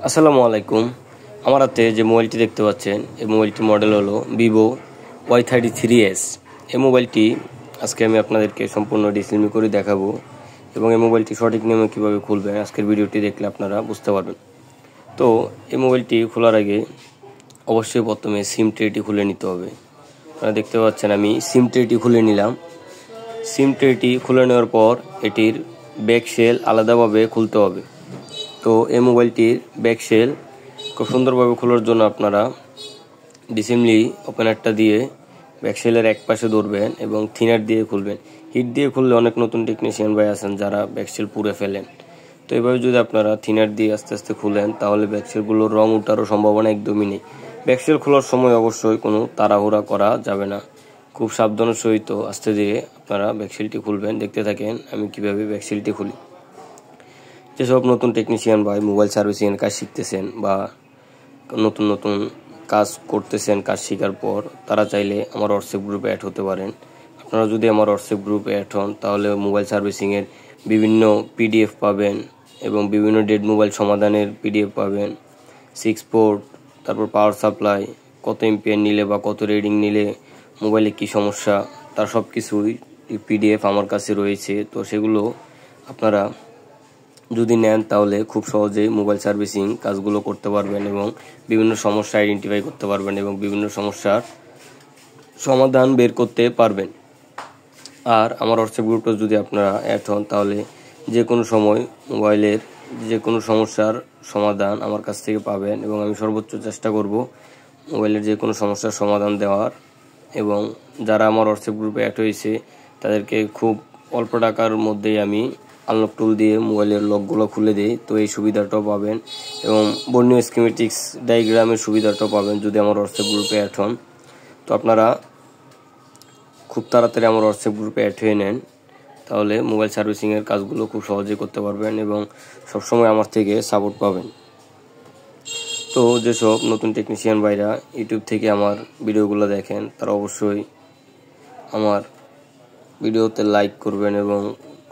আসসালামু আলাইকুম। আমার হাতে যে মোবাইলটি দেখতে পাচ্ছেন এই মোবাইলটির মডেল হলো ভিভো Y33s। এই মোবাইলটি আজকে আমি আপনাদেরকে সম্পূর্ণ ডিসেম্বল করে দেখাবো এবং এই মোবাইলটি সঠিক নিয়মে কীভাবে খুলবেন আজকের ভিডিওটি দেখলে আপনারা বুঝতে পারবেন। তো এই মোবাইলটি খোলার আগে অবশ্যই প্রথমে সিম ট্রেটি খুলে নিতে হবে। আপনারা দেখতে পাচ্ছেন আমি সিম ট্রেটি খুলে নিলাম। সিম ট্রেটি খুলে নেওয়ার পর এটির ব্যাক শেল আলাদাভাবে খুলতে হবে। তো এই মোবাইলটির ব্যাক শেল খুব সুন্দরভাবে খোলার জন্য আপনারা ডিসেম্বলি ওপেনারটা দিয়ে ব্যাক শেলের এক পাশে ধরবেন এবং থিনার দিয়ে খুলবেন। হিট দিয়ে খুললে অনেক নতুন টেকনিশিয়ান ভাই আছেন যারা ব্যাক শেল পুড়ে ফেলেন। তো এভাবে যদি আপনারা থিনার দিয়ে আস্তে আস্তে খুলেন তাহলে ব্যাক শেলগুলোর রং ওঠারও সম্ভাবনা একদমই নেই। ব্যাক শেল খোলার সময় অবশ্যই কোনো তাড়াহুড়া করা যাবে না, খুব সাবধানের সহিত আস্তে ধীরে আপনারা ব্যাক শেলটি খুলবেন। দেখতে থাকেন আমি কিভাবে ব্যাক শেলটি খুলি। যেসব নতুন টেকনিশিয়ান ভাই মোবাইল সার্ভিসিংয়ের কাজ শিখতেছেন বা নতুন নতুন কাজ করতেছেন, কাজ শেখার পর তারা চাইলে আমার হোয়াটসঅ্যাপ গ্রুপে অ্যাড হতে পারেন। আপনারা যদি আমার হোয়াটসঅ্যাপ গ্রুপে অ্যাড হন তাহলে মোবাইল সার্ভিসিংয়ের বিভিন্ন পিডিএফ পাবেন এবং বিভিন্ন ডেড মোবাইল সমাধানের পিডিএফ পাবেন। 6 পোর্ট, তারপর পাওয়ার সাপ্লাই, কত এমপিআর নিলে বা কত রিডিং নিলে মোবাইলে কী সমস্যা, তার সব কিছুই পিডিএফ আমার কাছে রয়েছে। তো সেগুলো আপনারা যদি নেন তাহলে খুব সহজেই মোবাইল সার্ভিসিং কাজগুলো করতে পারবেন এবং বিভিন্ন সমস্যা আইডেন্টিফাই করতে পারবেন এবং বিভিন্ন সমস্যার সমাধান বের করতে পারবেন। আর আমার হোয়াটসঅ্যাপ গ্রুপটা যদি আপনারা অ্যাড হন তাহলে যে কোনো সময় মোবাইলের যে কোনো সমস্যার সমাধান আমার কাছ থেকে পাবেন এবং আমি সর্বোচ্চ চেষ্টা করব মোবাইলের যে কোনো সমস্যার সমাধান দেওয়ার। এবং যারা আমার হোয়াটসঅ্যাপ গ্রুপে অ্যাড হয়েছে তাদেরকে খুব অল্প টাকার মধ্যেই আমি আনলক টুল দিয়ে মোবাইলের লকগুলো খুলে দিই। তো এই সুবিধাটাও পাবেন এবং বর্ণীয় স্কিমেটিক্স ডায়াগ্রামের সুবিধাটাও পাবেন যদি আমার হোয়াটসঅ্যাপ গ্রুপে অ্যাড হন। তো আপনারা খুব তাড়াতাড়ি আমার হোয়াটসঅ্যাপ গ্রুপে অ্যাড হয়ে নেন, তাহলে মোবাইল সার্ভিসিংয়ের কাজগুলো খুব সহজেই করতে পারবেন এবং সবসময় আমার থেকে সাপোর্ট পাবেন। তো যেসব নতুন টেকনিশিয়ান ভাইরা ইউটিউব থেকে আমার ভিডিওগুলো দেখেন তারা অবশ্যই আমার ভিডিওতে লাইক করবেন এবং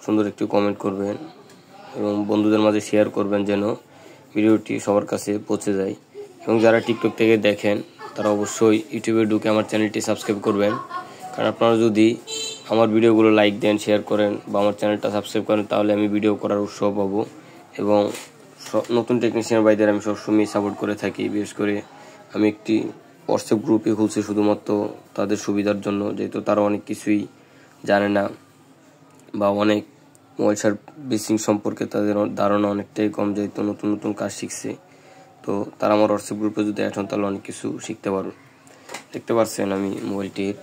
সুন্দর একটি কমেন্ট করবেন এবং বন্ধুদের মাঝে শেয়ার করবেন যেন ভিডিওটি সবার কাছে পৌঁছে যায়। এবং যারা টিকটক থেকে দেখেন তারা অবশ্যই ইউটিউবে ঢুকে আমার চ্যানেলটি সাবস্ক্রাইব করবেন, কারণ আপনারা যদি আমার ভিডিওগুলো লাইক দেন, শেয়ার করেন বা আমার চ্যানেলটা সাবস্ক্রাইব করেন তাহলে আমি ভিডিও করার উৎসাহ পাবো এবং নতুন টেকনিশিয়ান ভাইদের আমি সবসময় সাপোর্ট করে থাকি। বিশেষ করে আমি একটি হোয়াটসঅ্যাপ গ্রুপে খুলছি শুধুমাত্র তাদের সুবিধার জন্য, যেহেতু তারা অনেক কিছুই জানে না বা অনেক মোবাইল সার্ভিসিং সম্পর্কে তাদের ধারণা অনেকটাই কম, যেহেতু নতুন নতুন কাজ শিখছে। তো তারা আমার হোয়াটসঅ্যাপ গ্রুপে যদি অ্যাড হন তাহলে অনেক কিছু শিখতে পারবে। দেখতে পাচ্ছেন আমি মোবাইলটির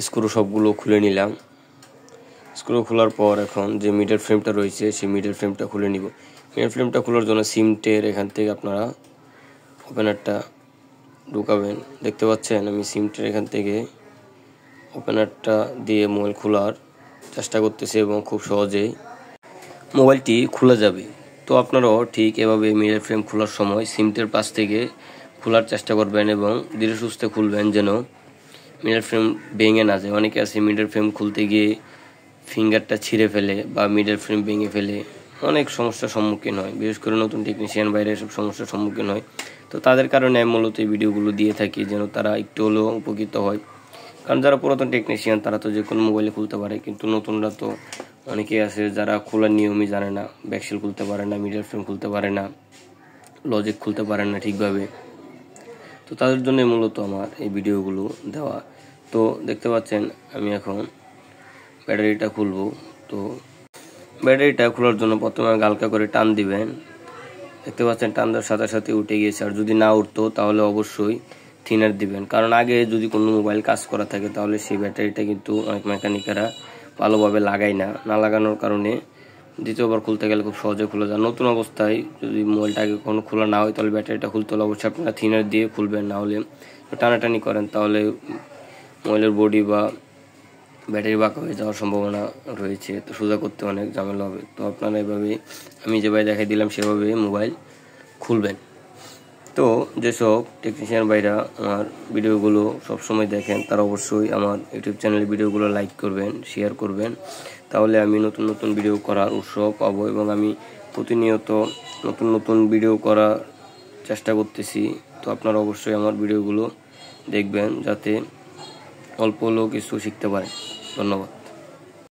স্ক্রু সবগুলো খুলে নিলাম। স্ক্রু খোলার পর এখন যে মিডল ফ্রেমটা রয়েছে সেই মিডল ফ্রেমটা খুলে নিব। মিডল ফ্রেমটা খোলার জন্য সিমটের এখান থেকে আপনারা ওপেনারটা ঢুকাবেন। দেখতে পাচ্ছেন আমি সিমটের এখান থেকে ওপেনারটা দিয়ে মোবাইল খোলার চেষ্টা করতেছি এবং খুব সহজেই মোবাইলটি খোলা যাবে। তো আপনারাও ঠিক এভাবে মিডল ফ্রেম খোলার সময় সিমটের পাশ থেকে খোলার চেষ্টা করবেন এবং ধীরে সুস্থে খুলবেন যেন মিডল ফ্রেম ভেঙে না যায়। অনেকে আছে মিডল ফ্রেম খুলতে গিয়ে ফিঙ্গারটা ছিঁড়ে ফেলে বা মিডল ফ্রেম ভেঙে ফেলে, অনেক সমস্যার সম্মুখীন হয়। বিশেষ করে নতুন টেকনিশিয়ান বাইরে এসব সমস্যার সম্মুখীন হয়। তো তাদের কারণে আমি মূলত এই ভিডিওগুলো দিয়ে থাকি যেন তারা একটু হলেও উপকৃত হয়। কারণ যারা পুরাতন টেকনিশিয়ান তারা তো যে কোনো মোবাইলে খুলতে পারে, কিন্তু নতুনরা তো অনেকেই আছে যারা খোলার নিয়মই জানে না, ব্যাকশেল খুলতে পারে না, মিডল ফ্রেম খুলতে পারে না, লজিক খুলতে পারে না ঠিকভাবে। তো তাদের জন্য মূলত আমার এই ভিডিওগুলো দেওয়া। তো দেখতে পাচ্ছেন আমি এখন ব্যাটারিটা খুলবো। তো ব্যাটারিটা খোলার জন্য প্রথমে হালকা করে টান দিবেন। দেখতে পাচ্ছেন টান দেওয়ার সাথে সাথে উঠে গিয়েছে। আর যদি না উঠতো তাহলে অবশ্যই থিনার দিবেন, কারণ আগে যদি কোনো মোবাইল কাজ করা থাকে তাহলে সেই ব্যাটারিটা কিন্তু অনেক মেকানিকেরা ভালোভাবে লাগায় না, না লাগানোর কারণে দ্বিতীয়বার খুলতে গেলে খুব সহজে খুলে যায়। নতুন অবস্থায় যদি মোবাইলটা আগে কোনো খোলা না হয় তাহলে ব্যাটারিটা খুলতে হলে অবশ্যই আপনারা থিনার দিয়ে খুলবেন, না হলে টানাটানি করেন তাহলে মোবাইলের বডি বা ব্যাটারি বাঁকা হয়ে যাওয়ার সম্ভাবনা রয়েছে। তো সোজা করতে অনেক ঝামেলা হবে। তো আপনারা এভাবে আমি যেভাবে দেখাই দিলাম সেভাবে মোবাইল খুলবেন। তো যেসব টেকনিশিয়ান ভাইরা আমার ভিডিওগুলো সবসময় দেখেন তারা অবশ্যই আমার ইউটিউব চ্যানেলের ভিডিওগুলো লাইক করবেন, শেয়ার করবেন, তাহলে আমি নতুন নতুন ভিডিও করার উৎসাহ পাবো এবং আমি প্রতিনিয়ত নতুন নতুন ভিডিও করার চেষ্টা করতেছি। তো আপনারা অবশ্যই আমার ভিডিওগুলো দেখবেন যাতে অল্প হলেও কিছু শিখতে পারেন। ধন্যবাদ।